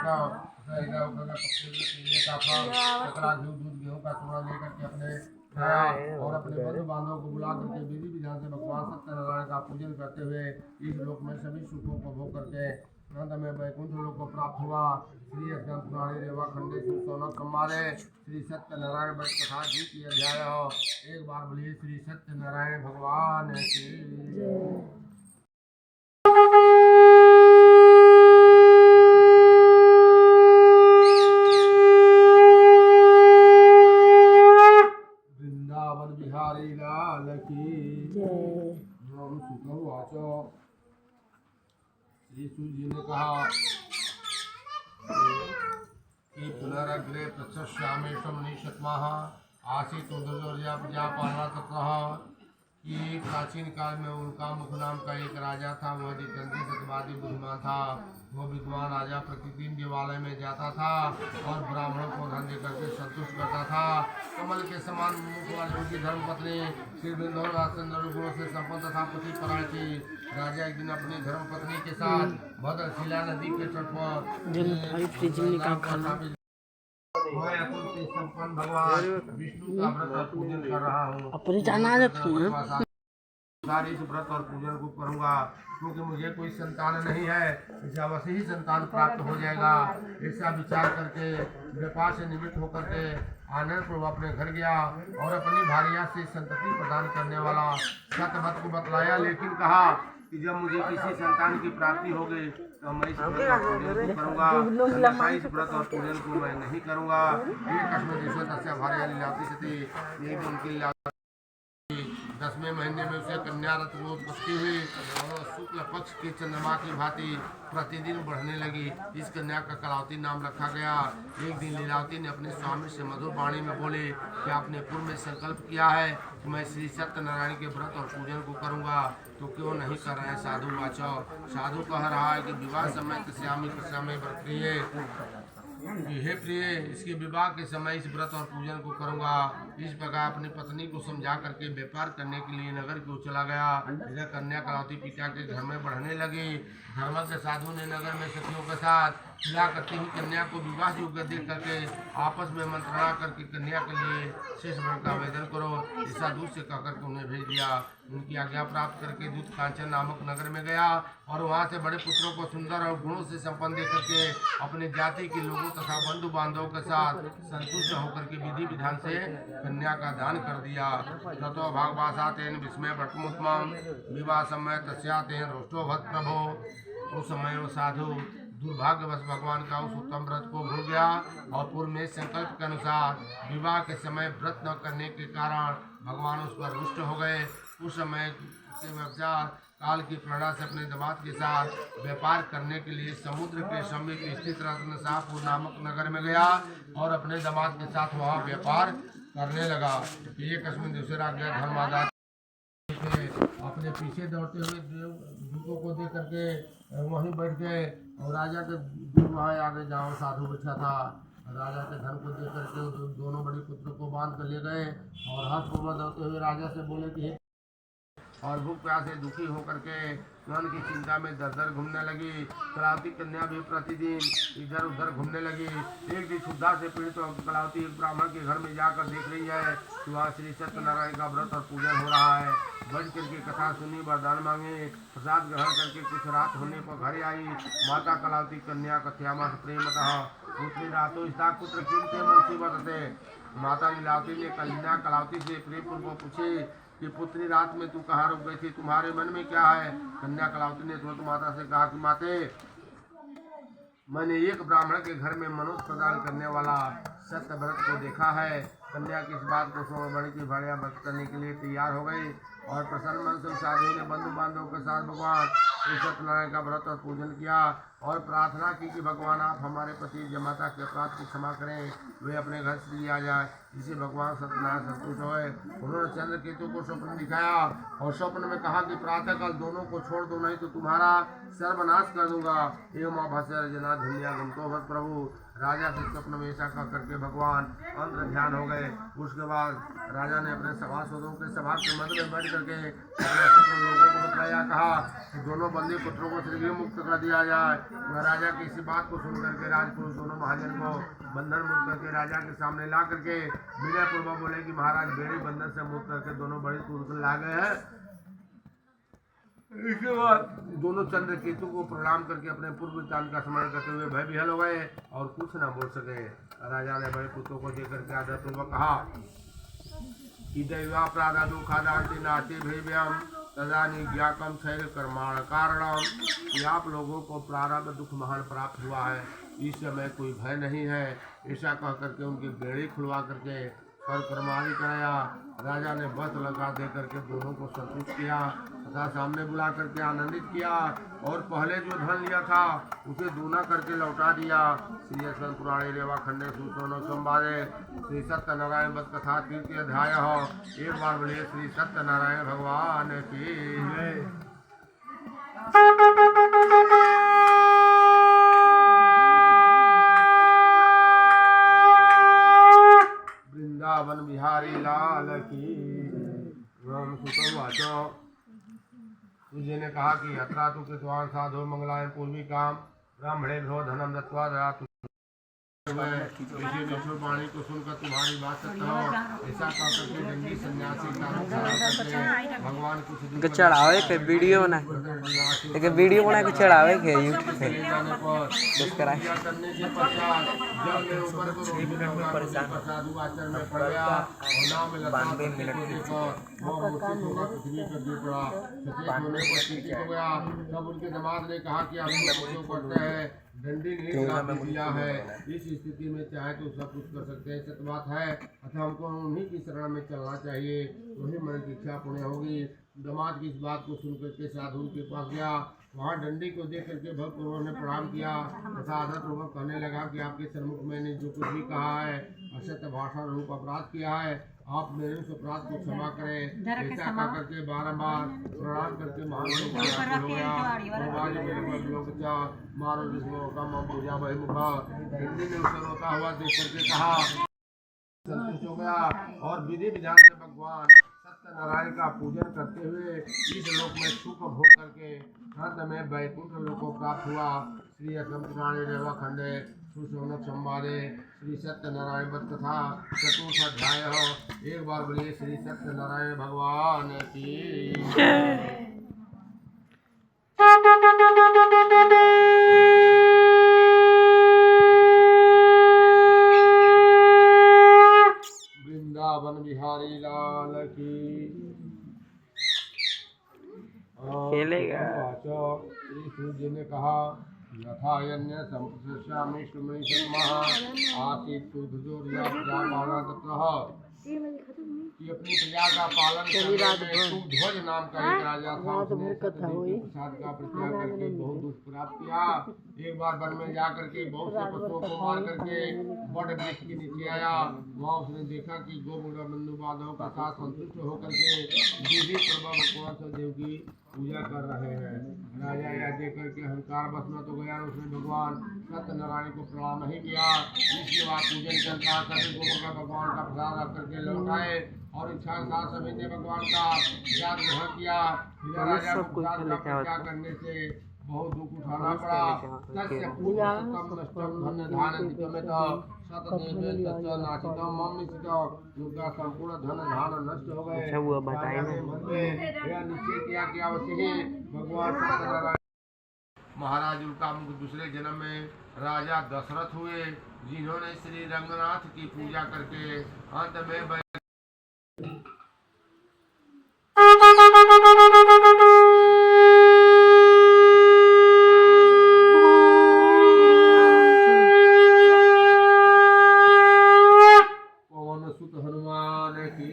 का पीने का फल कतरा घी दूध गेहूँ का चूड़ा लेकर के अपने और अपने बंधु बांधवों को बुला करके विधि विधान से भगवान सत्यनारायण का पूजन करते हुए इस लोक में सभी सुखों को भोग करके अंत में वैकुंठ लोक को प्राप्त हुआ। श्री स्कंद पुराणे रेवा खंडे सोनक संवादे श्री सत्यनारायण व्रत कथा जी की अध्याय। एक बार बोलिए श्री सत्यनारायण भगवान की। वृंदावन बिहारी लाल की सुखवाच। श्री सूर्य जी ने कहा कि पुनरग्रे पृच्छामेशम निशतमाह आसीत प्रजापालना ततः कि प्राचीन काल में उनका मुख नाम का एक राजा था। वह जितेंद्र सत्यवादी बुद्धिमान था। वो विद्वान राजा प्रतिदिन देवालय में जाता था और ब्राह्मणों को धन देकर के संतुष्ट करता था। कमल के समान मुख वाली उनकी धर्मपत्नी श्री बिंदुचंद्र गुणों से संपन्न तथा पति परायण थी। राजा एक दिन अपनी धर्मपत्नी के साथ भद्रशिला नदी के तट पर संपन्न भगवान विष्णु का व्रत और पूजन कर रहा हूँ। सारी इस व्रत और पूजन को करूँगा क्योंकि मुझे कोई संतान नहीं है। इसे अवश्य ही संतान प्राप्त हो जाएगा। ऐसा विचार करके व्यापार से निवृत्त होकर के आनंद पूर्व अपने घर गया और अपनी भार्या से संतति प्रदान करने वाला सत्यवत को बतलाया। लेकिन कहा कि जब मुझे किसी संतान की प्राप्ति होगी तो मैं इस व्रत और पूजन को करूँगा, इस व्रत और पूजन को मैं नहीं करूँगा। ये कश्मीर तस्या भार्या लीलावती सती। एक दिन उनकी 10वें महीने में उसे कन्या रत्न उत्पत्ति हुई और शुक्ल पक्ष के चंद्रमा की भांति प्रतिदिन बढ़ने लगी। इस कन्या का कलावती नाम रखा गया। एक दिन लीलावती ने अपने स्वामी से मधुर वाणी में बोले कि आपने पूर्व में संकल्प किया है कि मैं श्री सत्यनारायण के व्रत और पूजन को करूंगा, तो क्यों नहीं कर रहे हैं? साधु वाचो। साधु कह रहा है कि विवाह समय श्यामी समय व्रत हे प्रिय, इसके विवाह के समय इस व्रत और पूजन को करूंगा। इस प्रकार अपनी पत्नी को समझा करके व्यापार करने के लिए नगर की ओर चला गया। इधर कन्या कलावती पिता के घर में बढ़ने लगी। धर्मज्ञ साधु ने नगर में सखियों के साथ मिला करती हुई कन्या को विवाह योग्य देख करके आपस में मंत्रणा करके कन्या के लिए शेष वर का आवेदन करो ऐसा दूत से कहकर के उन्हें भेज दिया। उनकी आज्ञा प्राप्त करके दूत कांचन नामक नगर में गया और वहाँ से बड़े पुत्रों को सुंदर और गुणों से संपन्न देख करके अपने जाति के लोगों तथा बंधु बांधवों के साथ संतुष्ट होकर के विधि विधान से कन्या का दान कर दिया। ततो भागवासा तेन विस्मय भटमुत्तम विवाह समय तस्या तेन रोष्टो भक्त प्रभो। उस समय वो साधु दुर्भाग्यवश भगवान का उस उत्तम व्रत को भूल गया और पूर्व में संकल्प के अनुसार विवाह के समय व्रत न करने के कारण भगवान उस पर रुष्ट हो गए। उस समय के व्यवचार काल की प्रेरणा से अपने दामाद के साथ व्यापार करने के लिए समुद्र के समीप स्थित रत्नसापुर नामक नगर में गया और अपने दामाद के साथ वहाँ व्यापार करने लगा। एक कश्मीर दूसरा गया धर्मादास अपने पीछे दौड़ते हुए दूतों को देख करके वहीं बैठ गए और राजा के दूर वहाँ आगे जाओ साधु बैठा था। राजा के धन को देख करके दोनों बड़े पुत्र को बांध कर ले गए और हर्षपूर्वक दौड़ते हुए राजा से बोले कि और भूख प्यास से दुखी होकर के मन की चिंता में दर दर घूमने लगी। कलावती कन्या भी प्रतिदिन इधर उधर घूमने लगी। एक दिन क्षुधा से पीड़ित तो कलावती एक ब्राह्मण के घर में जाकर देख रही है कि वहाँ श्री सत्यनारायण का व्रत और पूजन हो रहा है। बैठ करके कथा सुनी, वरदान मांगे, प्रसाद ग्रहण करके कुछ रात होने पर घर आई। माता कलावती कन्या कथ्यामा प्रेमतः पुत्री रातो स्था पुत्र किमते मुसीबत थे। माता लीलावती ने कन्या कलावती से प्रेम पूर्वक पूछे कि पुत्री रात में तू कहाँ रुक गई थी, तुम्हारे मन में क्या है? कन्या कलावती ने तुरंत माता से कहा कि माते, मैंने एक ब्राह्मण के घर में मनोज प्रदान करने वाला सत्य व्रत को देखा है। कन्या की इस बात को सुन बड़ी की भाड़िया व्रत करने के लिए तैयार हो गई और प्रसन्न मन से साधु ने बंधु बांधवों के साथ भगवान श्री सत्यनारायण का व्रत और पूजन किया और प्रार्थना की कि भगवान आप हमारे पति जमाता के अपराध की क्षमा करें, वे अपने घर से आ जाए। इसे भगवान सत्यनारायण संतुष्ट हुए। उन्होंने चंद्रकेतु को स्वप्न दिखाया और स्वप्न में कहा कि प्रातःकाल दोनों को छोड़ दो, नहीं तो तुम्हारा सर्वनाश कर दूंगा। एवं भाष्य रजना धन्या गमतो भक्त प्रभु। राजा से स्वप्न में ऐसा कह करके भगवान अंतर ध्यान हो गए। उसके बाद राजा ने अपने सभासदों के सभा के मध्य में बैठ करके अपने स्वप्न लोगों को बताया, कहा कि दोनों दोनों बंदी पुत्रों को श्रीघी मुक्त कर दिया जाए। वह राजा की इसी बात को सुन करके राजपुरुष दोनों महाजन को बंधन मुक्त करके राजा के सामने ला करके विनय पूर्वक बोले कि महाराज बेड़ी बंधन से मुक्त करके दोनों बड़ी तुरंत ला गए हैं। इसके बाद दोनों चंद्र केतु को प्रणाम करके अपने पूर्व चांद का स्मरण करते हुए भय विहल हो गए और कुछ न बोल सके। राजा ने बड़े पुत्रों को देकर के आदर पूर्वक कहा कि दैवापराधा दुखादांति नाति भैव्यम तदा निज्ञाकम शैल कर्माण कारणम, कि आप लोगों को प्रारब्ध दुख महान प्राप्त हुआ है, इस समय कोई भय नहीं है। ऐसा कह करके उनकी बेड़ी खुलवा करके कर कर्माणी कराया। राजा ने बत लगा दे करके दोनों को संतुष्ट किया तथा सामने बुला करके आनंदित किया और पहले जो धन लिया था उसे दूना करके लौटा दिया। श्री यशवंत पुराणे रेवा खंडे सूत्रों संवादे श्री सत्यनारायण बत कथा तृतीय अध्याय हो। एक बार बोलिए श्री सत्यनारायण भगवान की जय। वृंदावन बिहारी लाल की। राम सुतवाचो, तुझे ने कहा कि यात्रा तु कृतवान साधु मंगलाय पूर्वी काम ब्राह्मणे भ्रो धनम दत्वा दया वाणी को सुनकर तुम्हारी बात सत्य हो। ऐसा कह करके जंगी सन्यासी का भगवान कुछ चढ़ावे के वीडियो बना एक वीडियो बना के चढ़ावे के यूट्यूब पे सब्सक्राइब करने के पश्चात जब मैं ऊपर को साधु आचरण में पड़ गया और नाम में 92 मिनट वो मूर्ति होगा पृथ्वी पर गिर पड़ा। सचेत होने पर स्थिति हो गया। तब उनके दामाद ने कहा कि आप जो करते हैं डंडी नहीं दिया है, इस स्थिति में चाहे तो सब कुछ कर सकते हैं, सत्य बात है। अतः हमको उन्हीं की शरण में चलना चाहिए, वही मन की इच्छा पुण्य होगी। दामाद की इस बात को सुनकर के साधु के पास गया। वहाँ डंडी को देख करके भक्त उन्होंने प्रणाम किया तथा आदर पूर्वक कहने लगा कि आपके सम्मुख मैंने जो कुछ भी कहा है असत्य भाषा रूप अपराध किया है, आप मेरे उस अपराध को क्षमा करें। ऐसा कह करके बारम्बार प्रणाम करके महान हो गया। मारो जिसको कम पूजा वही मुखा। डंडी ने उसे रोता हुआ देख करके कहा संतुष्ट हो गया और विधि विधान से भगवान सत्यनारायण का पूजन करते हुए इस लोक में सुख भोग करके अंत में वैकुंठ लोक को प्राप्त हुआ। श्री पुराणे रेवा खंडे सुशोनक संवादे श्री सत्यनारायण बत कथा चतुर्थ अध्याय हो। एक बार बोलिए श्री सत्यनारायण भगवान की जय। वृंदावन बिहारी लाल की। खेलेगा श्री सूर्य ने कहा यथायन्य संप्रश्यामि श्रुमणि सत्मः आसीत् कि अपनी प्रजा का पालन करने में सुध्वज नाम का एक राजा था। उसने प्रसाद का प्रत्याग करके बहुत दुख प्राप्त किया। एक बार वन में जा करके बहुत से पशुओं को मार करके बड़ वृक्ष के नीचे आया। वहाँ उसने देखा कि गोमुड़ा बंधु बांधवों के साथ संतुष्ट होकर के विधि पूर्वक भगवान सदेव की पूजा कर रहे हैं। राजा यह देख करके अहंकार बस में तो गया, उसने भगवान सत्यनारायण को प्रणाम नहीं किया। इसके बाद पूजन करता सभी गोमुख भगवान का प्रसाद रख करके लौट आए और इच्छा सभी ने भगवान का प्रसाद ग्रहण किया। राजा को प्रसाद का त्याग करने से बहुत दुख उठाना पड़ा। तस्य पूर्वकम नष्टम धन धान दितमेत सतदेव तच्च नाचितम मम्मिसित उनका संपूर्ण धन धान नष्ट हो गए। अच्छा वो बताइए यह निश्चय किया कि अवश्य ही भगवान सत्यनारायण महाराज उनका मुख दूसरे जन्म में राजा दशरथ हुए, जिन्होंने श्री रंगनाथ की पूजा करके अंत में पवन सुत हनुमान की।